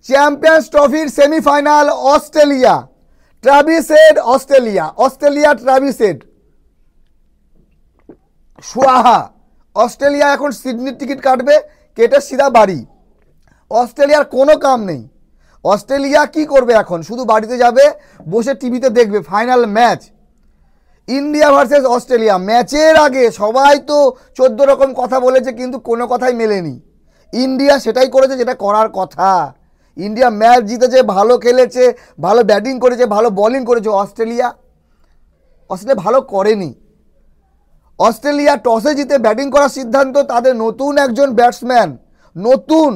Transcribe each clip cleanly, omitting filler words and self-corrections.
Champions ট্রফির semifinal Australia, Travis Head Australia Travis Head সুয়াহা। Australia এখন সিডনির টিকিট কাটবে, কেটে সিধা বাড়ি। অস্ট্রেলিয়ার কোনো কাম নেই। অস্ট্রেলিয়া কি করবে এখন? শুধু বাড়িতে যাবে, বসে টিভিতে দেখবে final match India versus Australia. ম্যাচের আগে সবাই তো 14 রকম কথা বলেছে, কিন্তু কোনো কথাই মেলেনি। ইন্ডিয়া সেটাই করেছে যেটা করার কথা। ইন্ডিয়া ম্যাচ জিতেছে, ভালো খেলেছে, ভালো ব্যাটিং করেছে, ভালো বোলিং করেছে। অস্ট্রেলিয়া ভালো করেনি। অস্ট্রেলিয়া টসে জিতে ব্যাটিং করার সিদ্ধান্ত, তাদের নতুন একজন ব্যাটসম্যান, নতুন,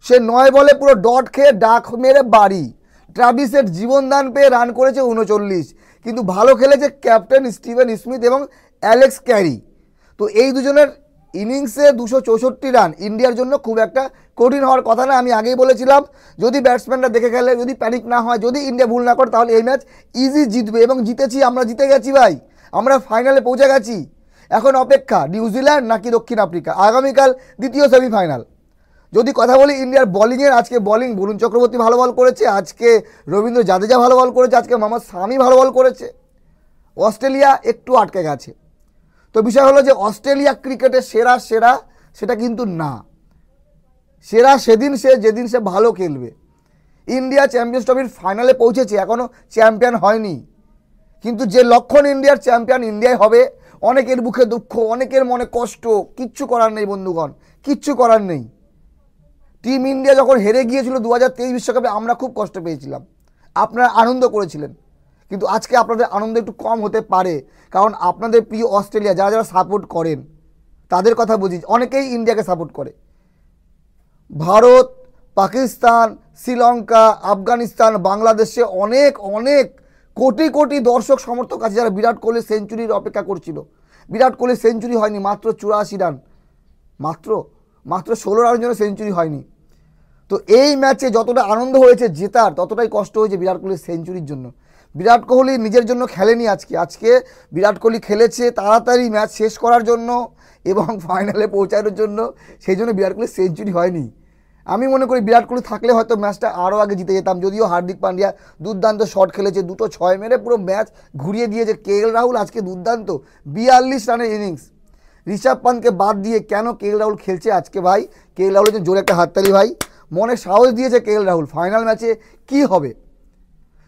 সে 9 বলে পুরো ডট খেয়ে ডাক মেরে বাড়ি। ট্রাভিস হেড জীবনদান পেয়ে রান করেছে 39, কিন্তু ভালো খেলেছে ক্যাপ্টেন স্টিভেন স্মিথ এবং অ্যালেক্স ক্যারি। তো এই দুজনের ইনিংসে 264 রান ইন্ডিয়ার জন্য খুব একটা কঠিন হওয়ার কথা না। আমি আগেই বলেছিলাম, যদি ব্যাটসম্যানরা দেখে খেলে, যদি প্যানিক না হয়, যদি ইন্ডিয়া ভুল না করে, তাহলে এই ম্যাচ ইজি জিতবে। এবং জিতেছি, আমরা জিতে গেছি ভাই, আমরা ফাইনালে পৌঁছে গেছি। এখন অপেক্ষা নিউজিল্যান্ড নাকি দক্ষিণ আফ্রিকা। আগামীকাল দ্বিতীয় সেমিফাইনাল। যদি কথা বলি ইন্ডিয়ার বোলিংয়ের, আজকে বোলিং বরুণ চক্রবর্তী ভালো বল করেছে, আজকে রবীন্দ্র জাদেজা ভালো বল করেছে, আজকে মোহাম্মদ শামি ভালো বল করেছে। অস্ট্রেলিয়া একটু আটকে গেছে। তো বিষয় হলো যে অস্ট্রেলিয়া ক্রিকেটের সেরা সেটা কিন্তু না। সেরা যেদিন সে ভালো খেলবে। ইন্ডিয়া চ্যাম্পিয়ন্স ট্রফির ফাইনালে পৌঁছেছে, এখনও চ্যাম্পিয়ন হয়নি, কিন্তু যে লক্ষণ ইন্ডিয়ার চ্যাম্পিয়ন ইন্ডিয়াই হবে। অনেকের মুখে দুঃখ, অনেকের মনে কষ্ট, কিচ্ছু করার নেই বন্ধুগণ, কিচ্ছু করার নেই। টিম ইন্ডিয়া যখন হেরে গিয়েছিল 2023 বিশ্বকাপে, আমরা খুব কষ্ট পেয়েছিলাম, আপনারা আনন্দ করেছিলেন, কিন্তু আজকে আপনাদের আনন্দ একটু কম হতে পারে, কারণ আপনাদের প্রিয় অস্ট্রেলিয়া, যারা যারা সাপোর্ট করেন তাদের কথা বুঝি, অনেকেই ইন্ডিয়াকে সাপোর্ট করে। ভারত, পাকিস্তান, শ্রীলঙ্কা, আফগানিস্তান, বাংলাদেশে অনেক অনেক কোটি কোটি দর্শক সমর্থক আছে যারা বিরাট কোহলি সেঞ্চুরির অপেক্ষা করছিল। বিরাট কোহলি সেঞ্চুরি হয়নি, মাত্র 84 রান, মাত্র 16 রানের জন্য সেঞ্চুরি হয়নি। তো এই ম্যাচে যতটা আনন্দ হয়েছে জেতার, ততটাই কষ্ট হয়েছে বিরাট কোহলির সেঞ্চুরির জন্য। বিরাট কোহলি নিজের জন্য খেলেনি আজকে বিরাট কোহলি খেলেছে তাড়াতাড়ি ম্যাচ শেষ করার জন্য এবং ফাইনালে পৌঁছানোর জন্য, সেই জন্য বিরাট কোহলির সেঞ্চুরি হয়নি। আমি মনে করি বিরাট কোহলি থাকলে হয়তো ম্যাচটা আরও আগে জিতে যেতাম। যদিও হার্দিক পান্ডিয়া দুর্দান্ত শট খেলেছে, 2 6 মেরে পুরো ম্যাচ ঘুরিয়ে দিয়েছে। KL রাহুল আজকে দুর্দান্ত 42 রানের ইনিংস। ঋষভ পান্তকে বাদ দিয়ে কেন KL রাহুল খেলছে আজকে ভাই? KL রাহুলের জন্য জোরে একটা হাততালি ভাই, মনে সাহস দিয়েছে KL রাহুল। ফাইনাল ম্যাচে কি হবে?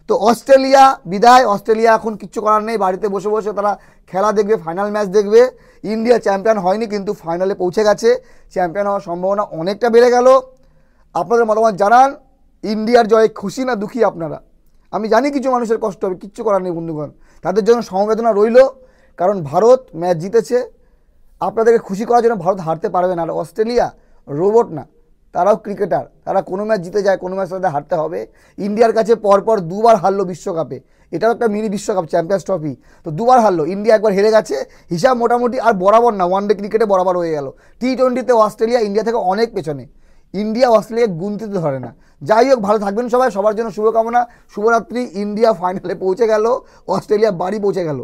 তো অস্ট্রেলিয়া বিদায়। অস্ট্রেলিয়া এখন কিচ্ছু করার নেই, বাড়িতে বসে বসে তারা খেলা দেখবে, ফাইনাল ম্যাচ দেখবে। ইন্ডিয়া চ্যাম্পিয়ন হয়নি, কিন্তু ফাইনালে পৌঁছে গেছে, চ্যাম্পিয়ন হওয়ার সম্ভাবনা অনেকটা বেড়ে গেল। আপনাদের মতামত জানান, ইন্ডিয়ার জয়ে খুশি না দুঃখী আপনারা? আমি জানি কিছু মানুষের কষ্ট হবে, কিচ্ছু করার নেই বন্ধুগণ, তাদের জন্য সমবেদনা রইল, কারণ ভারত ম্যাচ জিতেছে। আপনাদেরকে খুশি করার জন্য ভারত হারতে পারবে না। আর অস্ট্রেলিয়া রোবট না, তারাও ক্রিকেটার, তারা কোনো ম্যাচ জিতে যায়, কোনো ম্যাচ তাদের হারতে হবে। ইন্ডিয়ার কাছে পরপর 2 বার হারলো বিশ্বকাপে, এটাও একটা মিনি বিশ্বকাপ, চ্যাম্পিয়ন্স ট্রফি। তো 2 বার হারলো, ইন্ডিয়া একবার হেরে গেছে, হিসাব মোটামুটি আর বরাবর না, ওয়ানডে ক্রিকেটে বরাবর হয়ে গেল। T20তে অস্ট্রেলিয়া ইন্ডিয়া থেকে অনেক পেছনে, ইন্ডিয়া অস্ট্রেলিয়া গুনতিতে ধরে না। যাই হোক, ভালো থাকবেন সবাই, সবার জন্য শুভকামনা, শুভরাত্রি। ইন্ডিয়া ফাইনালে পৌঁছে গেল, অস্ট্রেলিয়া বাড়ি পৌঁছে গেল।